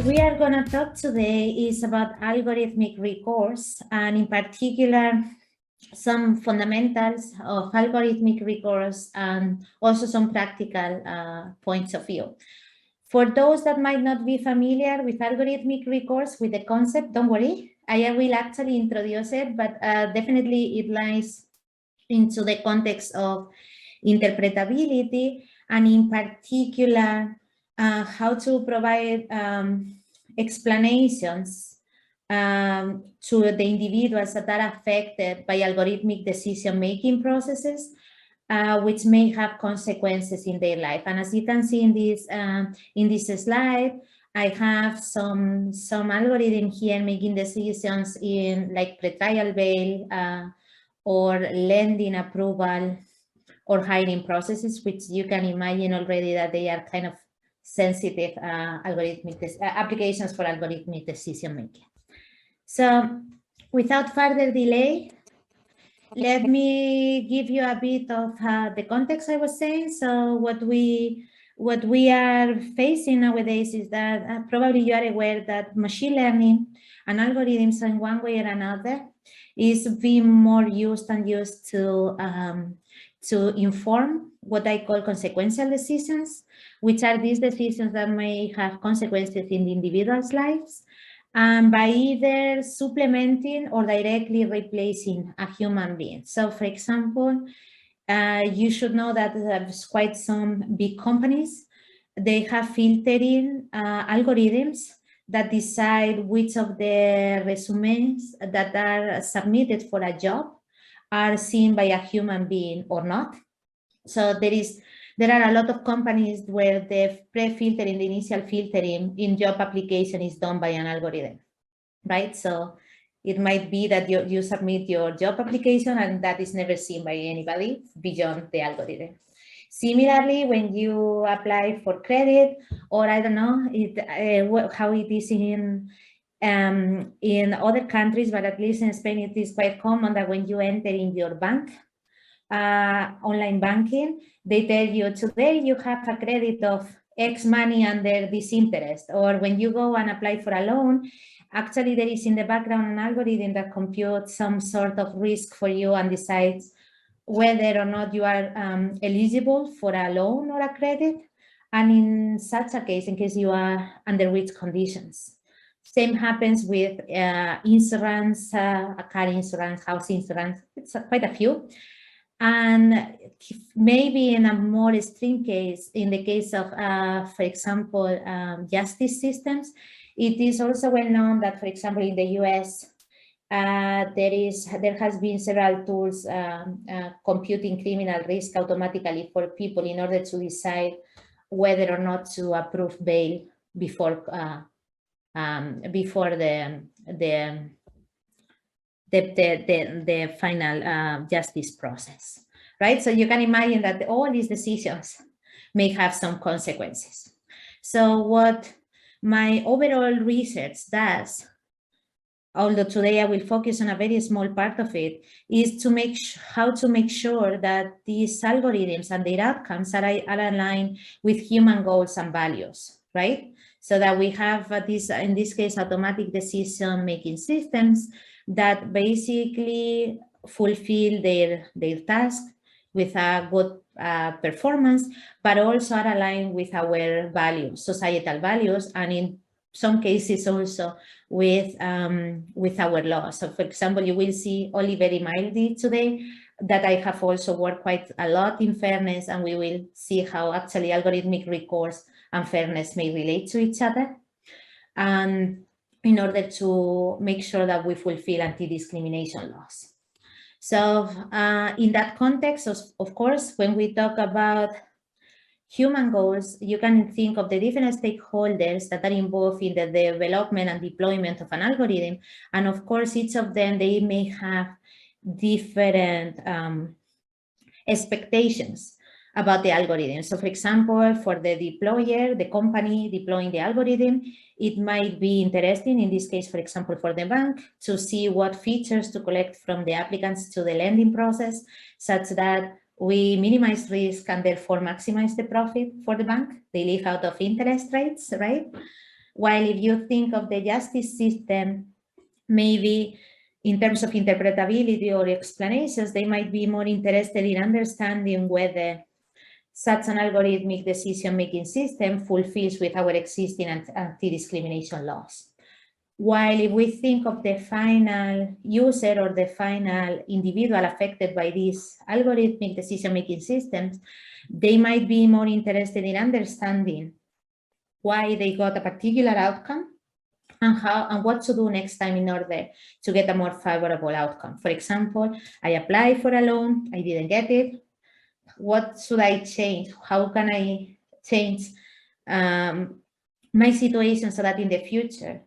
what we are going to talk today is about algorithmic recourse, and in particular, some fundamentals of algorithmic recourse and also some practical points of view. For those that might not be familiar with algorithmic recourse, with the concept, don't worry, I will actually introduce it, but definitely it lies into the context of interpretability, and in particular, how to provide explanations to the individuals that are affected by algorithmic decision-making processes, which may have consequences in their life. And as you can see in this slide, I have some algorithm here making decisions in like pretrial bail or lending approval or hiring processes, which you can imagine already that they are kind of sensitive algorithmic applications for algorithmic decision making. So without further delay, let me give you a bit of the context I was saying. So what we are facing nowadays is that probably you are aware that machine learning and algorithms in one way or another is being more used and used to inform what I call consequential decisions, which are these decisions that may have consequences in the individual's lives, by either supplementing or directly replacing a human being. So for example, you should know that there's quite some big companies, they have filtering algorithms that decide which of the resumes that are submitted for a job are seen by a human being or not. So there are a lot of companies where the pre-filtering, the initial filtering in job application is done by an algorithm, right? So it might be that you submit your job application and that is never seen by anybody beyond the algorithm. Similarly, when you apply for credit, or I don't know how it is in other countries, but at least in Spain, it is quite common that when you enter in your bank, online banking, they tell you today you have a credit of X money under this interest. Or when you go and apply for a loan, actually there is in the background an algorithm that computes some sort of risk for you and decides whether or not you are eligible for a loan or a credit. And in such a case, in case you are under which conditions. Same happens with insurance, car insurance, house insurance, it's quite a few. And maybe in a more extreme case, in the case of, for example, justice systems, it is also well known that, for example, in the US, there has been several tools computing criminal risk automatically for people in order to decide whether or not to approve bail before the final justice process, right? So you can imagine that all these decisions may have some consequences. So what my overall research does, although today I will focus on a very small part of it, is to how to make sure that these algorithms and their outcomes are aligned with human goals and values, right? So that we have in this case, automatic decision-making systems that basically fulfill their task with a good performance, but also are aligned with our values, societal values, and in some cases also with our laws. So for example, you will see only very mildly today that I have also worked quite a lot in fairness, and we will see how actually algorithmic recourse and fairness may relate to each other, and in order to make sure that we fulfill anti-discrimination laws. So in that context, of course, when we talk about human goals, you can think of the different stakeholders that are involved in the development and deployment of an algorithm. And of course, each of them, they may have different expectations about the algorithm. So for example, for the deployer, the company deploying the algorithm, it might be interesting, in this case, for example, for the bank, to see what features to collect from the applicants to the lending process, such that we minimize risk and therefore maximize the profit for the bank. They live out of interest rates, right? While if you think of the justice system, maybe in terms of interpretability or explanations, they might be more interested in understanding whether such an algorithmic decision-making system fulfills with our existing anti-discrimination laws. While if we think of the final user or the final individual affected by these algorithmic decision-making systems, they might be more interested in understanding why they got a particular outcome and how and what to do next time in order to get a more favorable outcome. For example, I applied for a loan, I didn't get it. What should I change? How can I change my situation so that in the future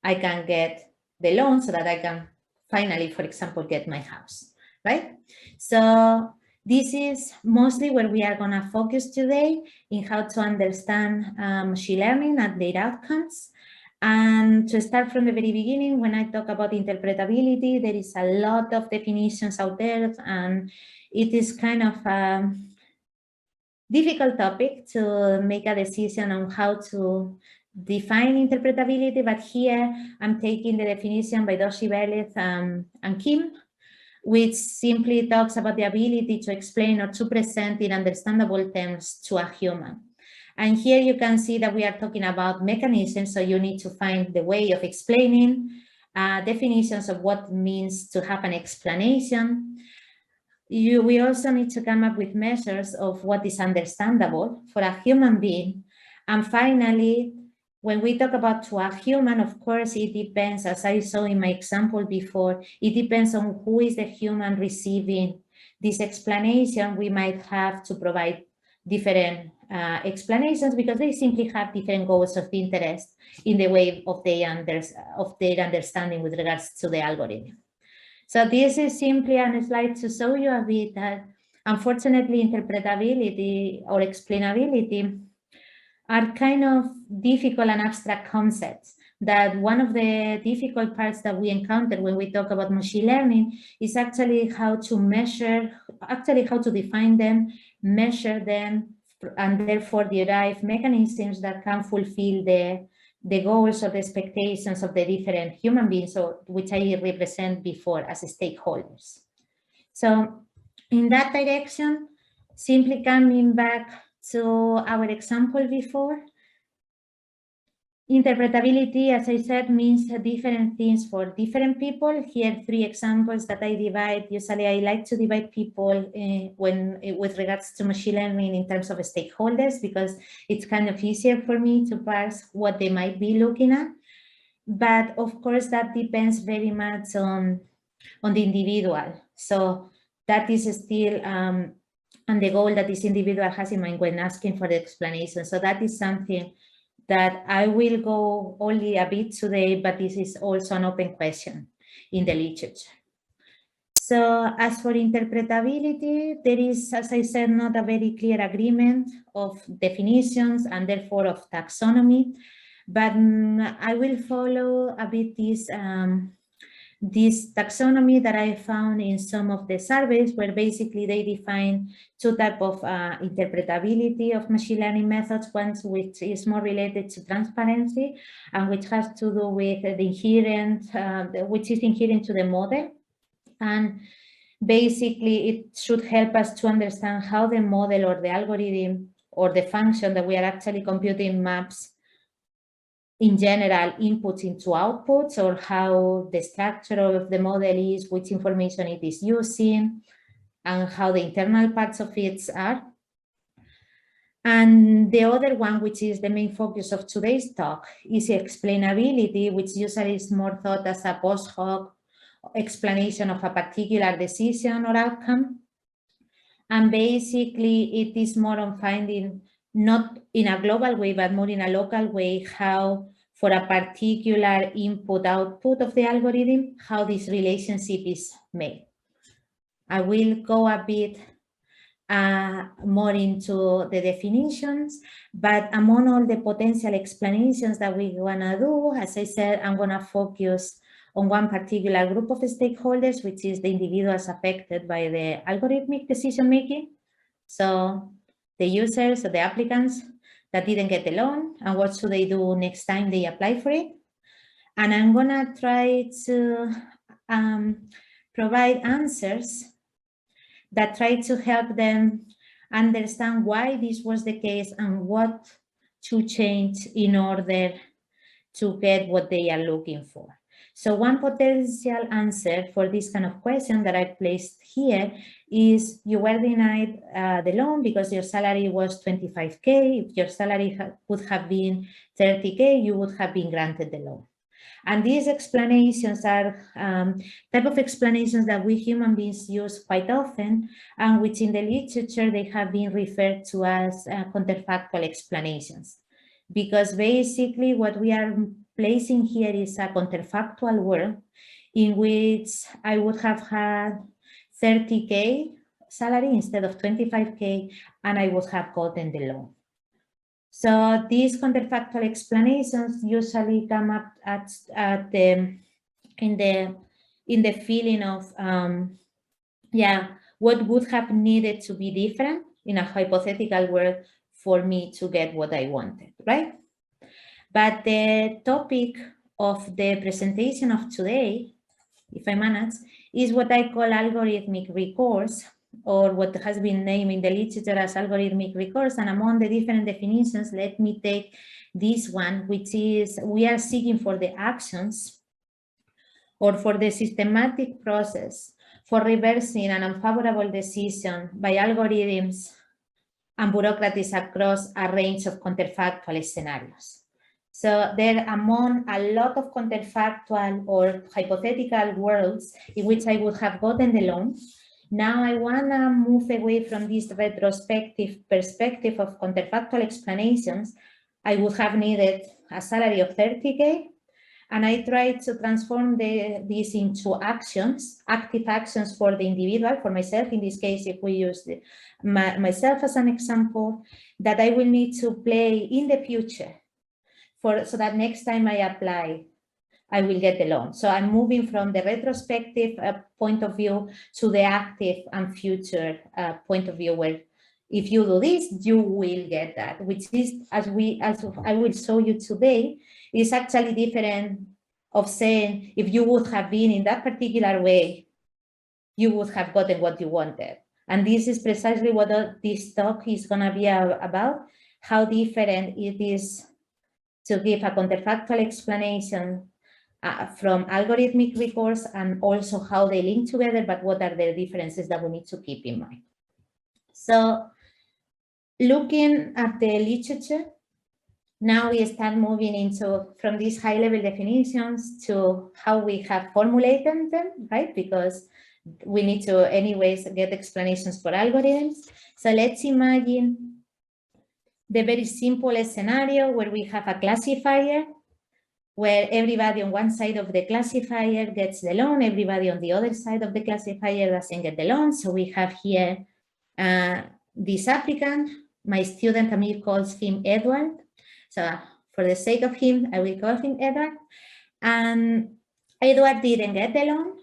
I can get the loan so that I can finally, for example, get my house, right? So this is mostly where we are going to focus today, in how to understand machine learning and their outcomes. And to start from the very beginning, when I talk about interpretability, there is a lot of definitions out there, and it is kind of a difficult topic to make a decision on how to define interpretability. But here I'm taking the definition by Doshi Belez and Kim, which simply talks about the ability to explain or to present in understandable terms to a human. And here you can see that we are talking about mechanisms, so you need to find the way of explaining, definitions of what it means to have an explanation. We also need to come up with measures of what is understandable for a human being. And finally, when we talk about to a human, of course, it depends, as I saw in my example before, it depends on who is the human receiving this explanation. We might have to provide different explanations because they simply have different goals of interest in the way of their understanding with regards to the algorithm. So this is simply a slide to show you a bit that, unfortunately, interpretability or explainability are kind of difficult and abstract concepts. That one of the difficult parts that we encounter when we talk about machine learning is actually how to measure, how to define them, measure them, and therefore derive mechanisms that can fulfill the goals or the expectations of the different human beings, which I represent before as stakeholders. So in that direction, simply coming back to our example before, interpretability, as I said, means different things for different people. Here, 3 examples that I divide. Usually, I like to divide people with regards to machine learning in terms of stakeholders, because it's kind of easier for me to parse what they might be looking at. But of course, that depends very much on the individual. So that is still and the goal that this individual has in mind when asking for the explanation. So that is something that I will go only a bit today, but this is also an open question in the literature. So as for interpretability, there is, as I said, not a very clear agreement of definitions and therefore of taxonomy, but I will follow a bit this taxonomy that I found in some of the surveys, where basically they define 2 types of interpretability of machine learning methods, one which is more related to transparency and which has to do with the inherent, which is inherent to the model. And basically it should help us to understand how the model or the algorithm or the function that we are actually computing maps in general inputs into outputs, or how the structure of the model is, which information it is using, and how the internal parts of it are. And the other one, which is the main focus of today's talk, is explainability, which usually is more thought as a post hoc explanation of a particular decision or outcome. And basically it is more on finding, not in a global way, but more in a local way, how for a particular input-output of the algorithm, how this relationship is made. I will go a bit more into the definitions, but among all the potential explanations that we want to do, as I said, I'm going to focus on one particular group of stakeholders, which is the individuals affected by the algorithmic decision-making. So the users or the applicants, that didn't get the loan, and what should they do next time they apply for it. And I'm gonna try to provide answers that try to help them understand why this was the case and what to change in order to get what they are looking for. So one potential answer for this kind of question that I placed here is you were denied the loan because your salary was 25K. If your salary would have been 30K, you would have been granted the loan. And these explanations are type of explanations that we human beings use quite often, and which in the literature they have been referred to as counterfactual explanations. Because basically what we are placing here is a counterfactual world in which I would have had 30K salary instead of 25K, and I would have gotten the loan. So these counterfactual explanations usually come up in the feeling of what would have needed to be different in a hypothetical world for me to get what I wanted, right? But the topic of the presentation of today, if I manage, is what I call algorithmic recourse, or what has been named in the literature as algorithmic recourse. And among the different definitions, let me take this one, which is we are seeking for the actions or for the systematic process for reversing an unfavorable decision by algorithms and bureaucracies across a range of counterfactual scenarios. So there, among a lot of counterfactual or hypothetical worlds in which I would have gotten the loan, now I want to move away from this retrospective perspective of counterfactual explanations. I would have needed a salary of 30K, and I tried to transform this into actions, active actions for the individual, for myself. In this case, if we use myself as an example, that I will need to play in the future so that next time I apply, I will get the loan. So I'm moving from the retrospective point of view to the active and future point of view, where if you do this, you will get that, which is, as I will show you today, is actually different of saying if you would have been in that particular way, you would have gotten what you wanted. And this is precisely what this talk is going to be about, how different it is to give a counterfactual explanation from algorithmic recourse, and also how they link together, but what are the differences that we need to keep in mind. So looking at the literature, now we start moving into from these high-level definitions to how we have formulated them, right? Because we need to anyways get explanations for algorithms. So let's imagine the very simple scenario where we have a classifier where everybody on one side of the classifier gets the loan, everybody on the other side of the classifier doesn't get the loan. So we have here this applicant, my student Amir calls him Edward. So for the sake of him, I will call him Edward. And Edward didn't get the loan.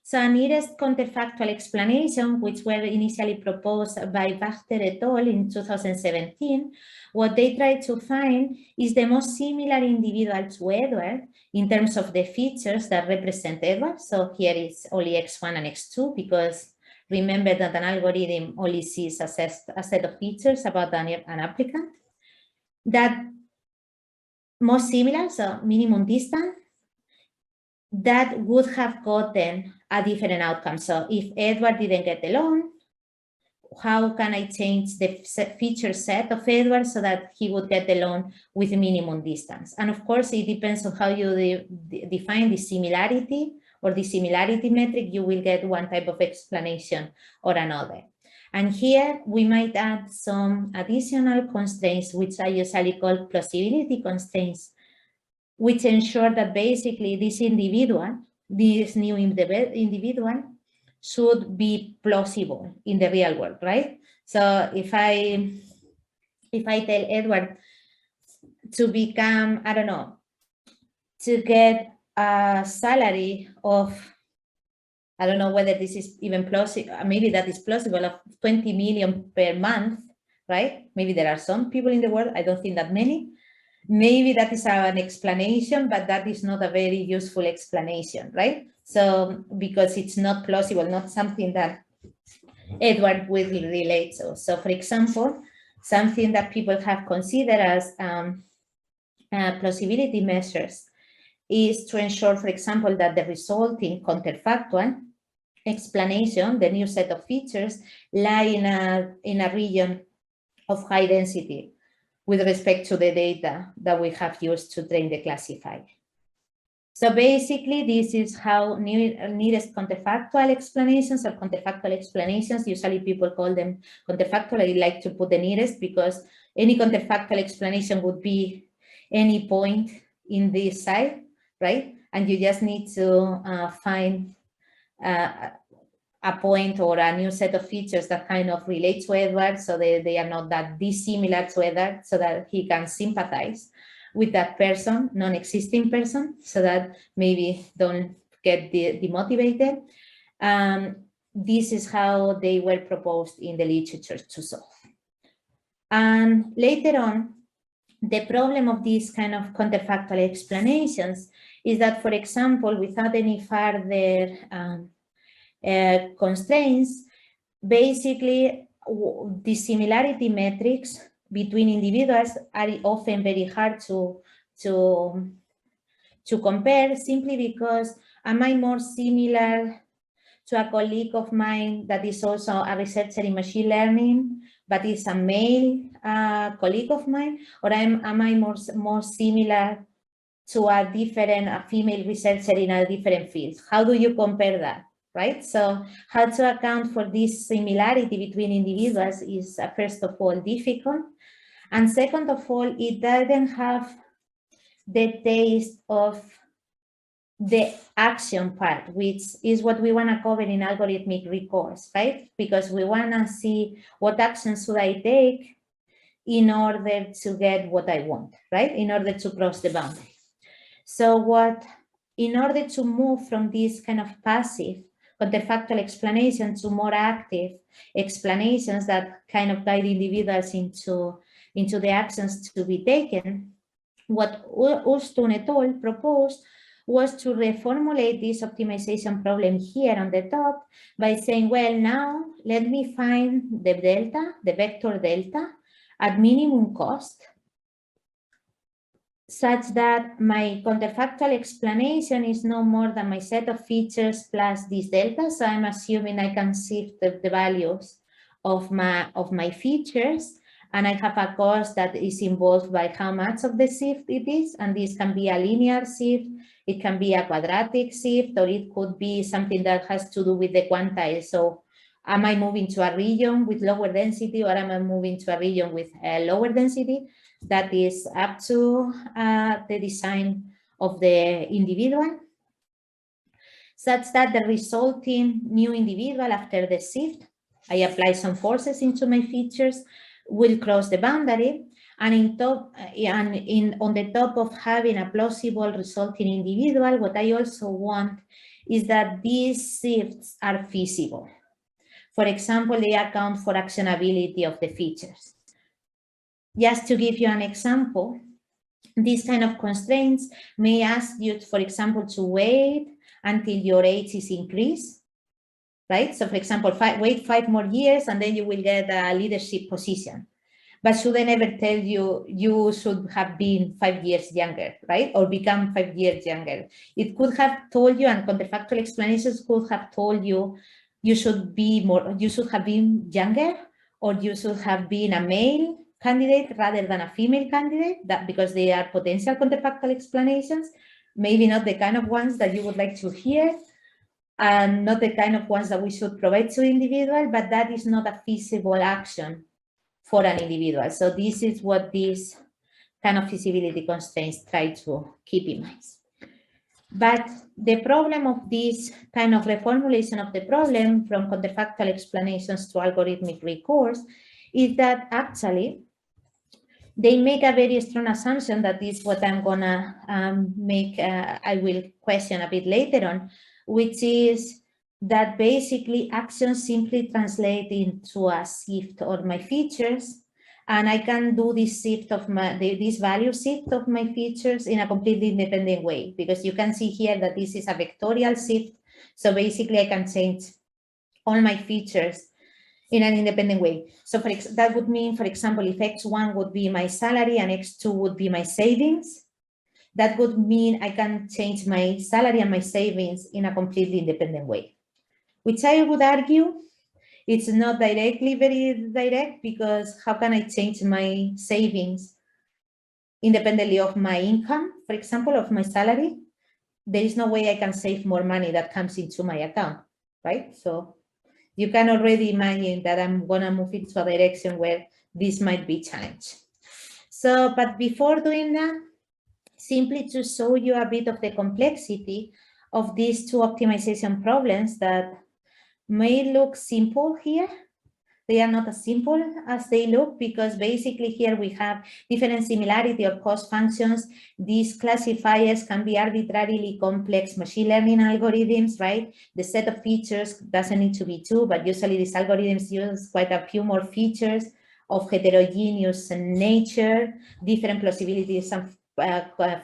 So a nearest counterfactual explanation, which were initially proposed by Wachter et al. In 2017, what they tried to find is the most similar individual to Edward in terms of the features that represent Edward. So here is only X1 and X2, because remember that an algorithm only sees a set of features about an applicant. That most similar, so minimum distance, that would have gotten a different outcome. So if Edward didn't get the loan, how can I change the feature set of Edward so that he would get the loan with minimum distance? And of course, it depends on how you define the similarity or the similarity metric. You will get one type of explanation or another. And here we might add some additional constraints, which I usually call plausibility constraints, which ensure that basically this individual, this new individual, should be plausible in the real world, right? So if I tell Edward to become, I don't know, to get a salary of, I don't know whether this is even plausible, maybe that is plausible, of 20 million per month, right? Maybe there are some people in the world, I don't think that many. Maybe that is an explanation, but that is not a very useful explanation, right? So because it's not plausible, not something that Edward will relate to. So for example, something that people have considered as plausibility measures is to ensure, for example, that the resulting counterfactual explanation, the new set of features, lie in a region of high density with respect to the data that we have used to train the classifier. So basically, this is how nearest counterfactual explanations or counterfactual explanations, usually people call them counterfactual. I like to put the nearest because any counterfactual explanation would be any point in this side, right? And you just need to find a point or a new set of features that kind of relate to Edward, so they are not that dissimilar to Edward, so that he can sympathize with that person, non-existing person, so that maybe don't get demotivated. This is how they were proposed in the literature to solve. And later on, the problem of these kind of counterfactual explanations is that, for example, without any further constraints, basically the similarity metrics between individuals are often very hard to compare, simply because am I more similar to a colleague of mine that is also a researcher in machine learning, but is a male colleague of mine, or am I more similar to a female researcher in a different field? How do you compare that? Right? So how to account for this similarity between individuals is, first of all, difficult. And second of all, it doesn't have the taste of the action part, which is what we want to cover in algorithmic recourse, right? Because we want to see what actions should I take in order to get what I want, right? In order to cross the boundary. So in order to move from this kind of passive counterfactual explanation to more active explanations that kind of guide individuals into the actions to be taken, what Ulstun et al. Proposed was to reformulate this optimization problem here on the top by saying, well, now let me find the delta, the vector delta, at minimum cost, such that my counterfactual explanation is no more than my set of features plus this delta. So I'm assuming I can shift the values of my features, and I have a cost that is involved by how much of the shift it is, and this can be a linear shift, it can be a quadratic shift, or it could be something that has to do with the quantile. So am I moving to a region with lower density, or am I moving to a region with lower density? That is up to the design of the individual, such that the resulting new individual after the shift, I apply some forces into my features, will cross the boundary, and on the top of having a plausible resulting individual, what I also want is that these shifts are feasible. For example, they account for actionability of the features. Just to give you an example, these kind of constraints may ask you, for example, to wait until your age is increased, right? So for example, wait 5 more years and then you will get a leadership position. But should I never tell you, you should have been 5 years younger, right? Or become 5 years younger. It could have told you, and counterfactual explanations could have told you, you should have been younger, or you should have been a male candidate rather than a female candidate, that because they are potential counterfactual explanations, maybe not the kind of ones that you would like to hear, and not the kind of ones that we should provide to individual, but that is not a feasible action for an individual. So this is what these kind of feasibility constraints try to keep in mind. But the problem of this kind of reformulation of the problem from counterfactual explanations to algorithmic recourse is that actually they make a very strong assumption, that is what I'm gonna I will question a bit later on, which is that basically actions simply translate into a shift of my features, And I can do this shift of this value shift of my features in a completely independent way, because you can see here that this is a vectorial shift. So basically I can change all my features in an independent way. So that would mean, for example, if X1 would be my salary and X2 would be my savings, that would mean I can change my salary and my savings in a completely independent way, which I would argue it's not directly very direct, because how can I change my savings independently of my income, for example, of my salary? There is no way I can save more money that comes into my account, right? So you can already imagine that I'm gonna move into a direction where this might be challenged. So, but before doing that, simply to show you a bit of the complexity of these two optimization problems that may look simple here. They are not as simple as they look, because basically here we have different similarity of cost functions. These classifiers can be arbitrarily complex machine learning algorithms, right? The set of features doesn't need to be 2, but usually these algorithms use quite a few more features of heterogeneous nature. Different plausibilities and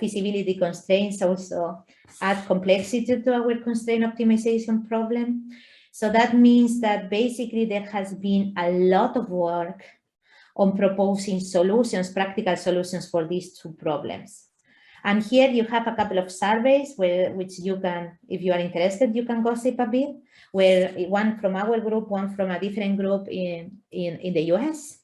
feasibility constraints also add complexity to our constraint optimization problem. So that means that basically there has been a lot of work on proposing solutions, practical solutions for these two problems. And here you have a couple of surveys which you can, if you are interested, you can gossip a bit, where one from our group, one from a different group in the US,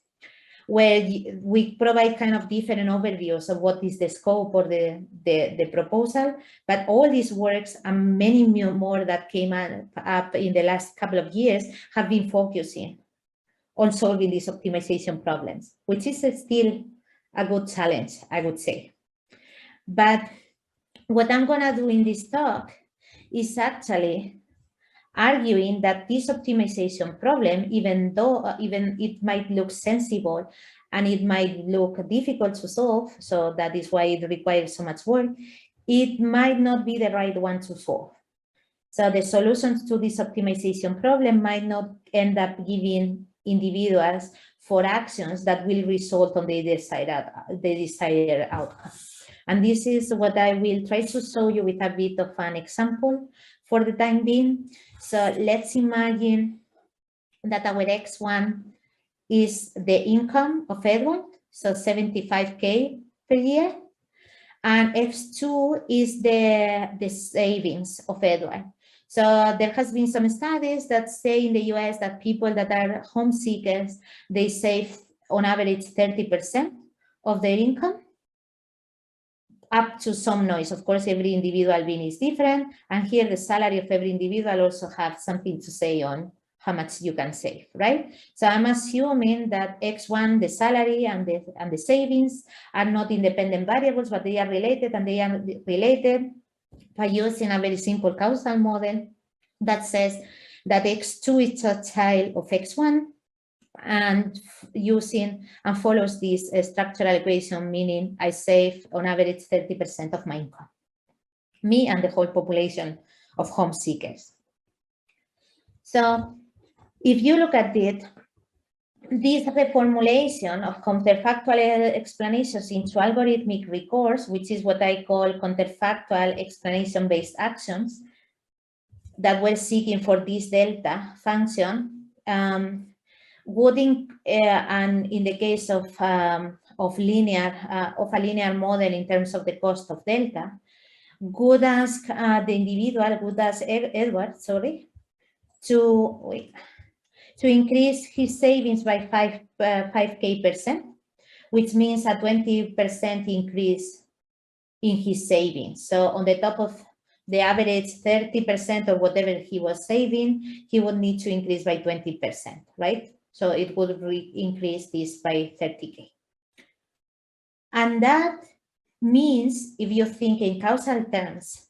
where we provide kind of different overviews of what is the scope or the proposal. But all these works and many more that came up in the last couple of years have been focusing on solving these optimization problems, which is still a good challenge, I would say. But what I'm gonna do in this talk is actually arguing that this optimization problem, even it might look sensible and it might look difficult to solve, so that is why it requires so much work, it might not be the right one to solve. So the solutions to this optimization problem might not end up giving individuals for actions that will result on the desired outcome. And this is what I will try to show you with a bit of an example for the time being. So let's imagine that our X1 is the income of Edward, so 75K per year, and X2 is the savings of Edward. So there has been some studies that say in the US that people that are home seekers, they save on average 30% of their income, up to some noise. Of course, every individual being is different. And here the salary of every individual also has something to say on how much you can save, right? So I'm assuming that X1, the salary and the savings are not independent variables, but they are related, and they are related by using a very simple causal model that says that X2 is a child of X1, and follows this structural equation, meaning I save on average 30% of my income, me and the whole population of home seekers. So if you look at it, this reformulation of counterfactual explanations into algorithmic recourse, which is what I call counterfactual explanation-based actions that we're seeking for this delta function, would and in the case of a linear model in terms of the cost of delta, would ask the individual, would ask Edward, sorry, to increase his savings by 5K%, which means a 20% increase in his savings. So on the top of the average 30% or whatever he was saving, he would need to increase by 20%, right? So it would increase this by 30K. And that means, if you think in causal terms,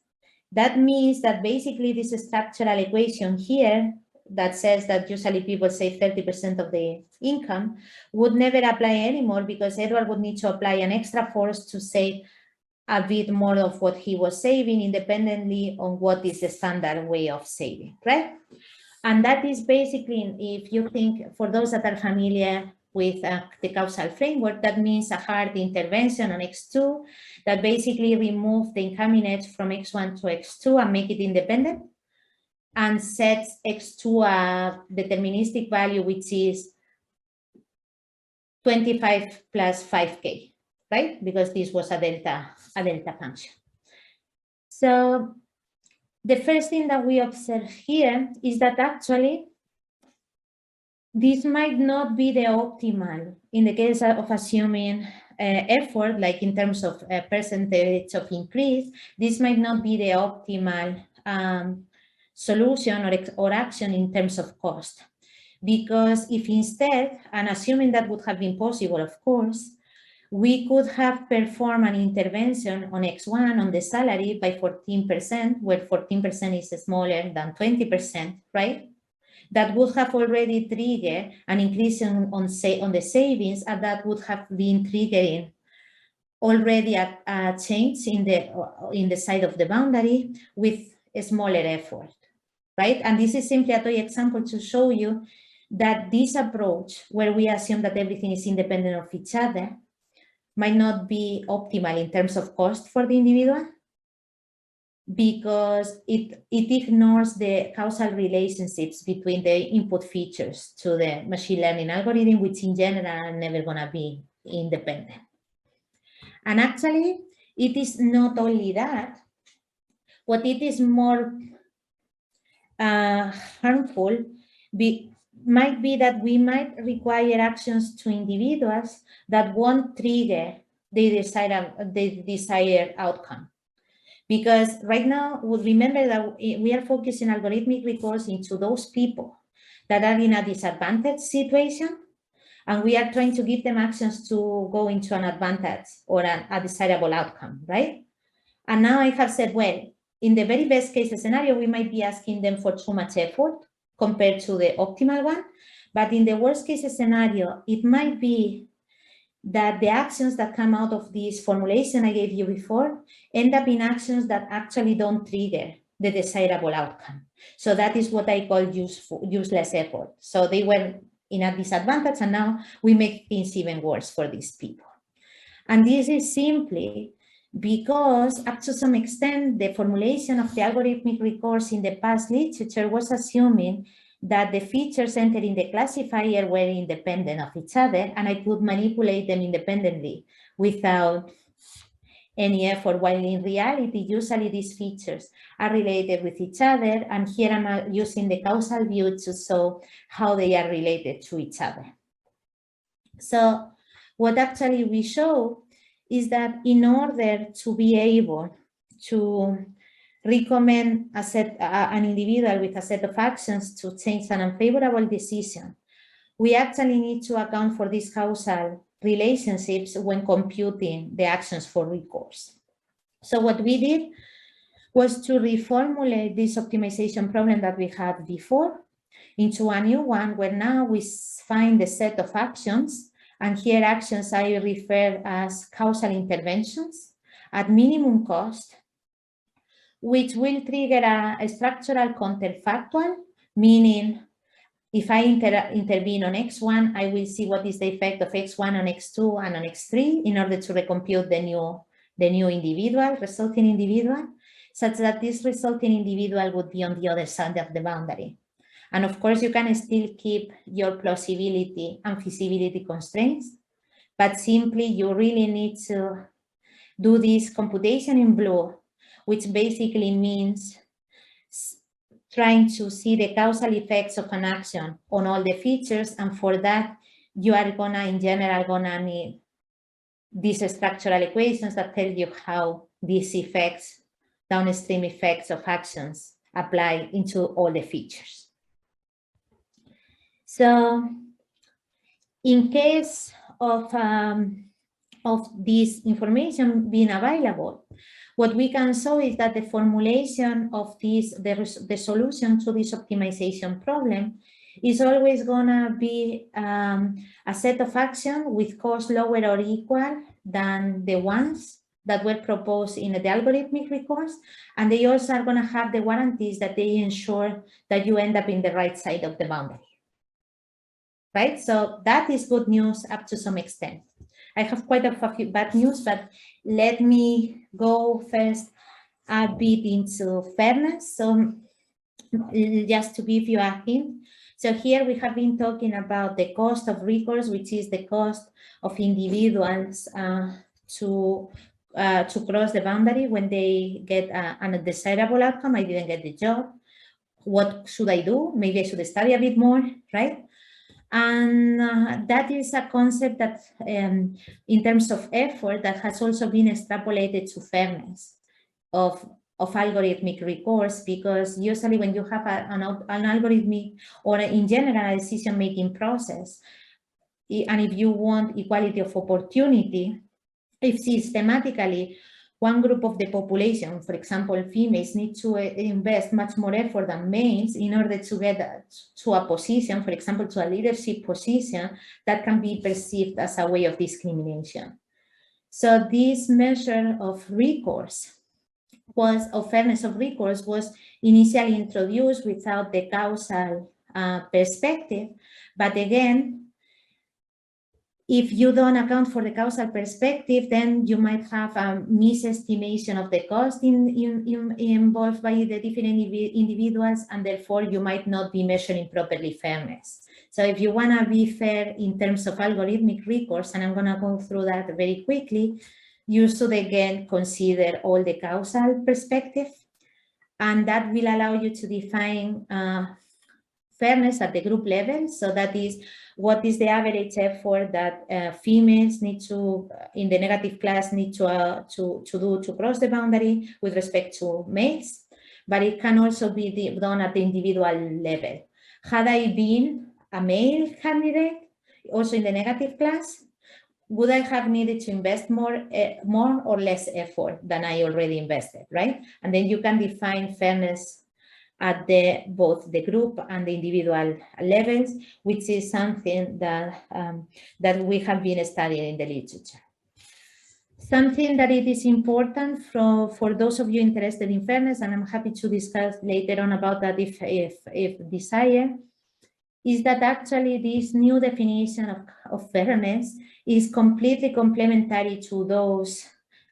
that means that basically this structural equation here that says that usually people save 30% of the income would never apply anymore, because Edward would need to apply an extra force to save a bit more of what he was saving, independently on what is the standard way of saving, right? And that is basically, if you think, for those that are familiar with the causal framework. That means a hard intervention on X2 that basically remove the incoming edge from X1 to X2 and make it independent, and sets X2 a deterministic value, which is 25 plus 5K, right? Because this was a delta function. So the first thing that we observe here is that actually this might not be the optimal in the case of assuming effort, like in terms of percentage of increase. This might not be the optimal solution or action in terms of cost. Because if instead, and assuming that would have been possible, of course, we could have performed an intervention on X1 on the salary by 14%, where 14% is smaller than 20%, right? That would have already triggered an increase on the savings, and that would have been triggering already a change in the side of the boundary with a smaller effort, right? And this is simply a toy example to show you that this approach, where we assume that everything is independent of each other, might not be optimal in terms of cost for the individual, because it ignores the causal relationships between the input features to the machine learning algorithm, which in general are never going to be independent. And actually, it is not only that. What it is more harmful might be that we might require actions to individuals that won't trigger the desired outcome. Because right now, remember that we are focusing algorithmic recourse into those people that are in a disadvantaged situation, and we are trying to give them actions to go into an advantage or a desirable outcome, right? And now I have said, well, in the very best case scenario, we might be asking them for too much effort compared to the optimal one. But in the worst case scenario, it might be that the actions that come out of this formulation I gave you before end up in actions that actually don't trigger the desirable outcome. So that is what I call useless effort. So they were in a disadvantage, and now we make things even worse for these people. And this is simply because, up to some extent, the formulation of the algorithmic recourse in the past literature was assuming that the features entered in the classifier were independent of each other, and I could manipulate them independently without any effort, while in reality, usually these features are related with each other, and here I'm using the causal view to show how they are related to each other. So what actually we show is that in order to be able to recommend an individual with a set of actions to change an unfavorable decision, we actually need to account for these causal relationships when computing the actions for recourse. So what we did was to reformulate this optimization problem that we had before into a new one, where now we find the set of actions, and here actions I refer as causal interventions at minimum cost, which will trigger a structural counterfactual, meaning if I intervene on X1, I will see what is the effect of X1 on X2 and on X3 in order to recompute the new individual, resulting individual, such that this resulting individual would be on the other side of the boundary. And of course, you can still keep your plausibility and feasibility constraints, but simply you really need to do this computation in blue, which basically means trying to see the causal effects of an action on all the features. And for that, you are in general, gonna need these structural equations that tell you how these effects, downstream effects of actions, apply into all the features. So in case of this information being available, what we can show is that the formulation of the solution to this optimization problem is always gonna be a set of actions with cost lower or equal than the ones that were proposed in the algorithmic recourse, and they also are gonna have the guarantees that they ensure that you end up in the right side of the boundary. right? So that is good news up to some extent. I have quite a few bad news, but let me go first a bit into fairness. So just to give you a hint, so here we have been talking about the cost of recourse, which is the cost of individuals to cross the boundary when they get an undesirable outcome. I didn't get the job. What should I do? Maybe I should study a bit more, right? And that is a concept that, in terms of effort, that has also been extrapolated to fairness of algorithmic recourse, because usually when you have an algorithmic or in general a decision-making process, and if you want equality of opportunity, if systematically one group of the population, for example, females, need to invest much more effort than males in order to get to a position, for example, to a leadership position, that can be perceived as a way of discrimination. So this measure of recourse fairness of recourse was initially introduced without the causal perspective, but again, if you don't account for the causal perspective, then you might have a misestimation of the cost involved by the different individuals, and therefore you might not be measuring properly fairness. So if you want to be fair in terms of algorithmic recourse, and I'm going to go through that very quickly, you should again consider all the causal perspective, and that will allow you to define fairness at the group level. So that is, what is the average effort that females need to, in the negative class, need to do to cross the boundary with respect to males, but it can also be done at the individual level. Had I been a male candidate, also in the negative class, would I have needed to invest more or less effort than I already invested, right? And then you can define fairness at both the group and the individual levels, which is something that, that we have been studying in the literature. Something that it is important for those of you interested in fairness, and I'm happy to discuss later on about that if desired, is that actually this new definition of fairness is completely complementary to those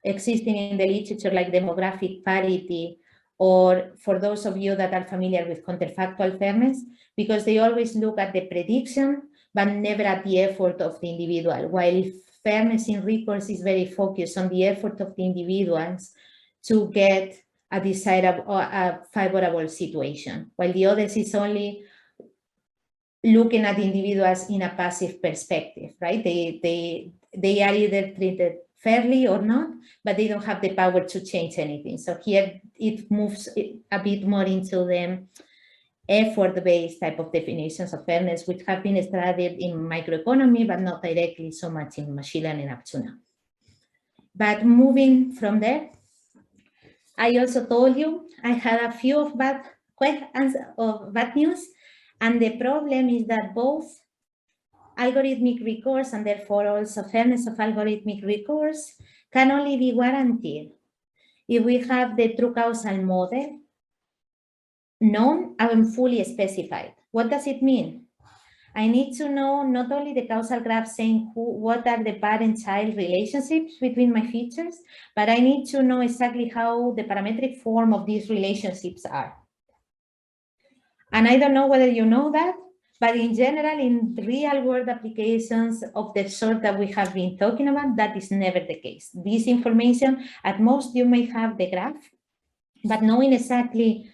existing in the literature, like demographic parity, or for those of you that are familiar with counterfactual fairness, because they always look at the prediction, but never at the effort of the individual, while fairness in recourse is very focused on the effort of the individuals to get a desirable or a favorable situation, while the others is only looking at individuals in a passive perspective, right? They are either treated fairly or not, but they don't have the power to change anything. So here it moves a bit more into the effort-based type of definitions of fairness, which have been studied in microeconomy, but not directly so much in machine learning up to now. But moving from there, I also told you I had a few of bad news. And the problem is that both algorithmic recourse and therefore also fairness of algorithmic recourse can only be guaranteed if we have the true causal model known and fully specified. What does it mean? I need to know not only the causal graph saying what are the parent-child relationships between my features, but I need to know exactly how the parametric form of these relationships are. And I don't know whether you know that, but in general, in real-world applications of the sort that we have been talking about, that is never the case. This information, at most, you may have the graph, but knowing exactly,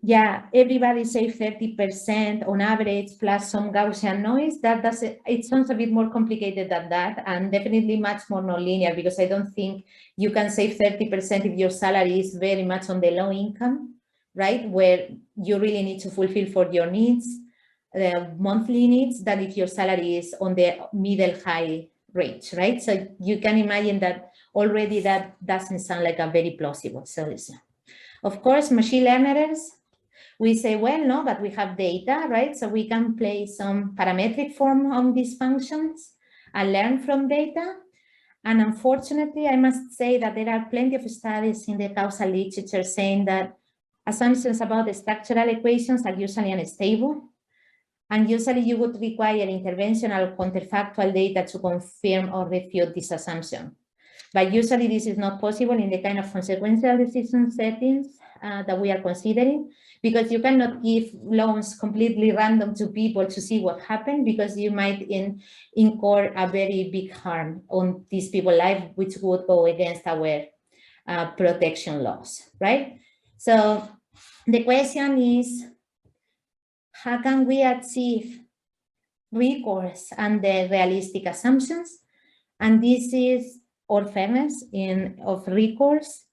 yeah, everybody say 30% on average plus some Gaussian noise, it sounds a bit more complicated than that, and definitely much more nonlinear, because I don't think you can save 30% if your salary is very much on the low income, right, where you really need to fulfill for your needs, the monthly needs, than if your salary is on the middle high range, right? So you can imagine that already that doesn't sound like a very plausible solution. Of course, machine learners, we say, well, no, but we have data, right? So we can place some parametric form on these functions and learn from data. And unfortunately, I must say that there are plenty of studies in the causal literature saying that assumptions about the structural equations are usually unstable. And usually you would require interventional counterfactual data to confirm or refute this assumption. But usually this is not possible in the kind of consequential decision settings that we are considering, because you cannot give loans completely random to people to see what happened, because you might incur a very big harm on these people's life, which would go against our protection laws, right? So the question is, how can we achieve recourse under realistic assumptions? And this is unfairness of recourse.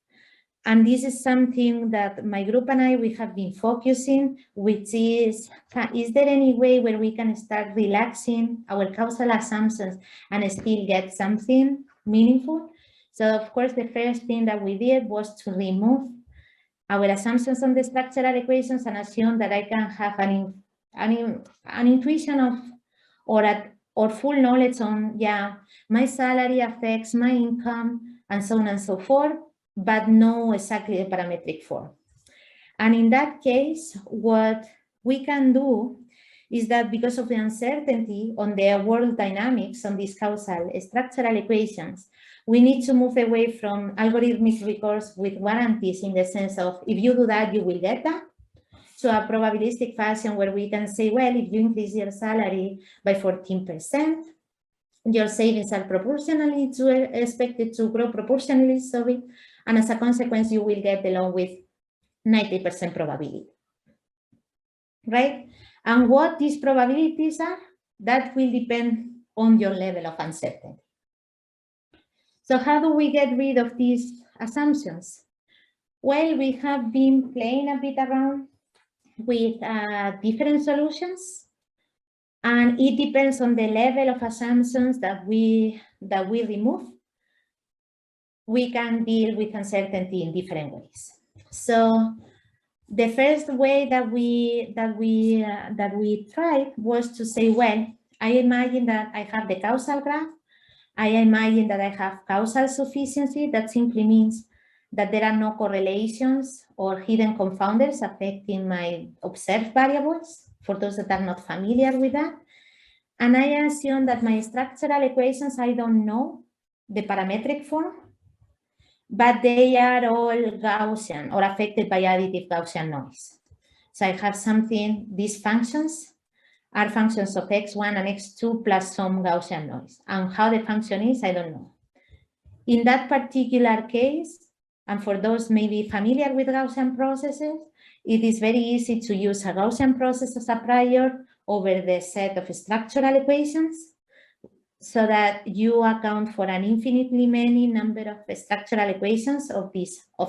And this is something that my group and I, we have been focusing, which is there any way where we can start relaxing our causal assumptions and still get something meaningful? So of course, the first thing that we did was to remove our assumptions on the structural equations and assume that I can have an intuition of or full knowledge on, yeah, my salary affects my income and so on and so forth, but know exactly the parametric form. And in that case, what we can do is that because of the uncertainty on the world dynamics on these causal structural equations, we need to move away from algorithmic recourse with guarantees in the sense of, if you do that, you will get that, to a probabilistic fashion where we can say, well, if you increase your salary by 14%, your savings are proportionally expected to grow proportionally, and as a consequence, you will get the loan with 90% probability, right? And what these probabilities are, that will depend on your level of uncertainty. So how do we get rid of these assumptions? Well, we have been playing a bit around with different solutions, and it depends on the level of assumptions that we remove. We can deal with uncertainty in different ways. So the first way that we tried was to say, well, I imagine that I have the causal graph. I imagine that I have causal sufficiency. That simply means that there are no correlations or hidden confounders affecting my observed variables, for those that are not familiar with that. And I assume that my structural equations, I don't know the parametric form, but they are all Gaussian or affected by additive Gaussian noise. So I have something, these functions are functions of x1 and x2 plus some Gaussian noise. And how the function is, I don't know. In that particular case, and for those maybe familiar with Gaussian processes, it is very easy to use a Gaussian process as a prior over the set of structural equations, so that you account for an infinitely many number of structural equations of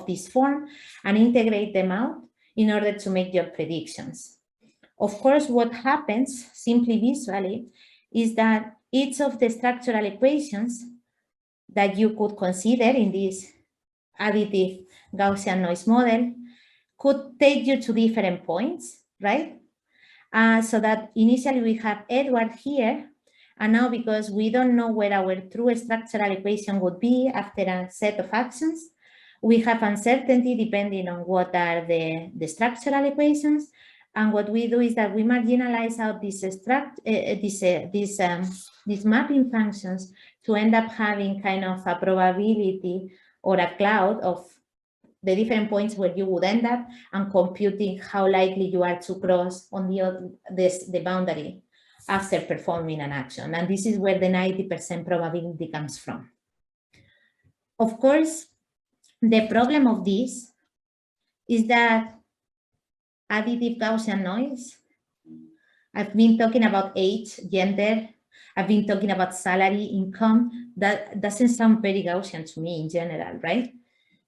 this form and integrate them out in order to make your predictions. Of course, what happens simply visually is that each of the structural equations that you could consider in this additive Gaussian noise model could take you to different points, right? So that initially we have Edward here, and now because we don't know where our true structural equation would be after a set of actions, we have uncertainty depending on what are the structural equations. And what we do is that we marginalize out these mapping functions to end up having kind of a probability or a cloud of the different points where you would end up, and computing how likely you are to cross on the boundary after performing an action. And this is where the 90% probability comes from. Of course, the problem of this is that additive Gaussian noise, I've been talking about age, gender, I've been talking about salary, income. That doesn't sound very Gaussian to me in general, right?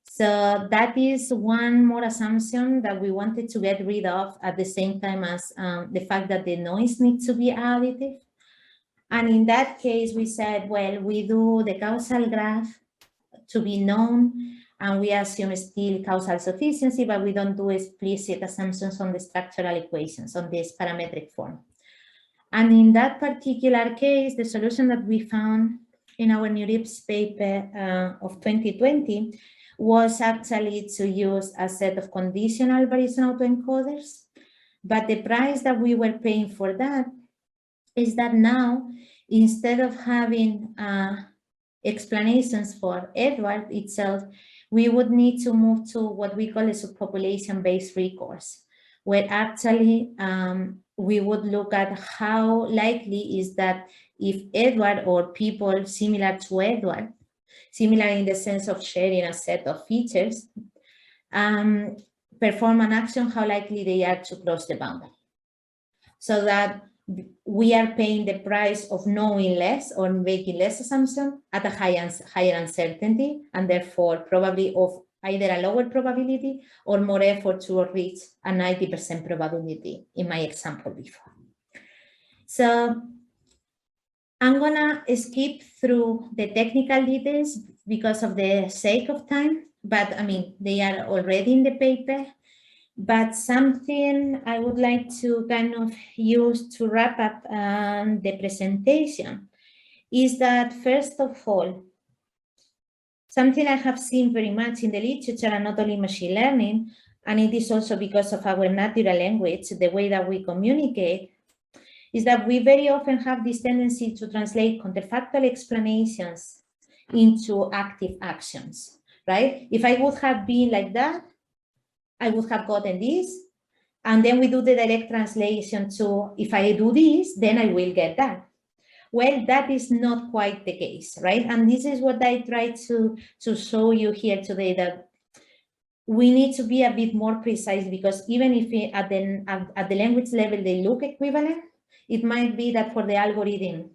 So that is one more assumption that we wanted to get rid of, at the same time as the fact that the noise needs to be additive. And in that case, we said, well, we do the causal graph to be known, and we assume still causal sufficiency, but we don't do explicit assumptions on the structural equations on this parametric form. And in that particular case, the solution that we found in our NeurIPS paper of 2020 was actually to use a set of conditional Bayesian autoencoders But the price that we were paying for that is that now, instead of having explanations for Edward itself, we would need to move to what we call a subpopulation-based recourse, where actually we would look at how likely is that if Edward or people similar to Edward, similar in the sense of sharing a set of features, perform an action, how likely they are to cross the boundary. So that we are paying the price of knowing less or making less assumption at a higher uncertainty, and therefore probably of either a lower probability or more effort to reach a 90% probability in my example before. So I'm gonna skip through the technical details because of the sake of time, but I mean, they are already in the paper. But something I would like to kind of use to wrap up the presentation is that, first of all, something I have seen very much in the literature, and not only machine learning, and it is also because of our natural language, the way that we communicate, is that we very often have this tendency to translate counterfactual explanations into active actions, right? If I would have been like that, I would have gotten this, and then we do the direct translation to, if I do this, then I will get that. Well, that is not quite the case, right? And this is what I try to show you here today, that we need to be a bit more precise, because even if at the language level they look equivalent, it might be that for the algorithm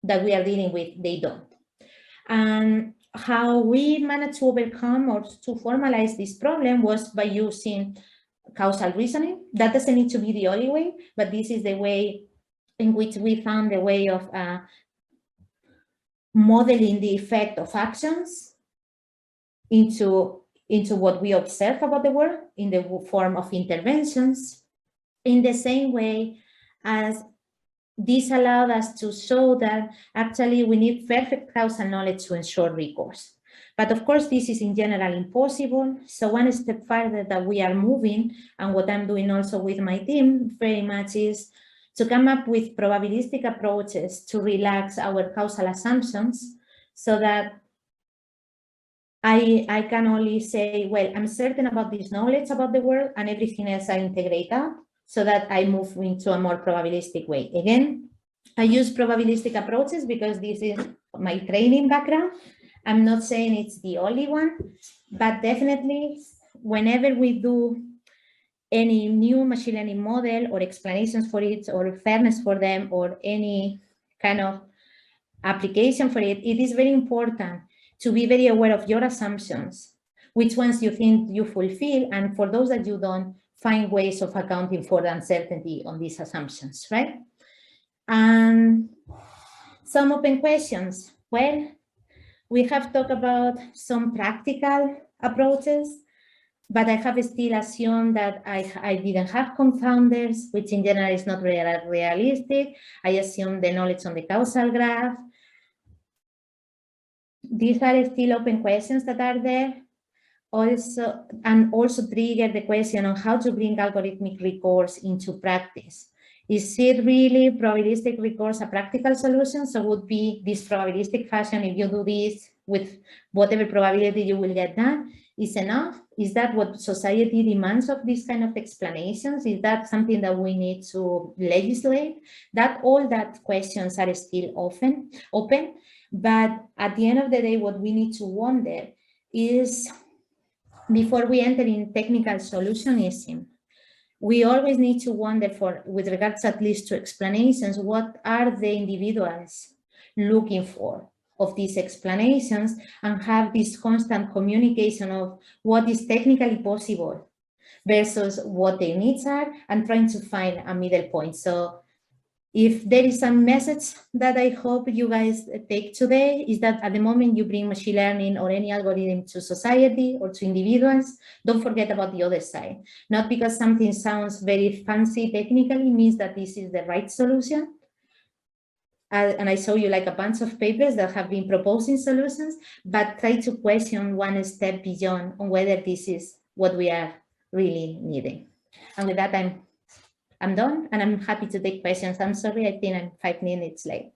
that we are dealing with, they don't. And how we managed to overcome or to formalize this problem was by using causal reasoning. That doesn't need to be the only way, but this is the way in which we found the way of modeling the effect of actions into what we observe about the world in the form of interventions, in the same way as this allowed us to show that actually we need perfect causal knowledge to ensure recourse. But of course, this is in general impossible. So one step further that we are moving, and what I'm doing also with my team very much, is to come up with probabilistic approaches to relax our causal assumptions, so that I can only say, well, I'm certain about this knowledge about the world, and everything else I integrate out, so that I move into a more probabilistic way. Again, I use probabilistic approaches because this is my training background. I'm not saying it's the only one, but definitely whenever we do any new machine learning model or explanations for it or fairness for them or any kind of application for it, it is very important to be very aware of your assumptions, which ones you think you fulfill, and for those that you don't, find ways of accounting for the uncertainty on these assumptions, right? And some open questions. Well, we have talked about some practical approaches, but I have still assumed that I didn't have confounders, which in general is not realistic. I assume the knowledge on the causal graph. These are still open questions that are there. Also trigger the question on how to bring algorithmic recourse into practice. Is it really probabilistic recourse a practical solution? So would be this probabilistic fashion, if you do this with whatever probability you will get done, is enough? Is that what society demands of these kind of explanations? Is that something that we need to legislate? All that questions are still open. But at the end of the day, what we need to wonder is, before we enter in technical solutionism, we always need to wonder, with regards at least to explanations, what are the individuals looking for of these explanations, and have this constant communication of what is technically possible versus what their needs are, and trying to find a middle point. So if there is a message that I hope you guys take today, is that at the moment you bring machine learning or any algorithm to society or to individuals, don't forget about the other side. Not because something sounds very fancy technically means that this is the right solution. And I show you like a bunch of papers that have been proposing solutions, but try to question one step beyond on whether this is what we are really needing. And with that, I'm I'm done, and I'm happy to take questions. I'm sorry, I think I'm 5 minutes late.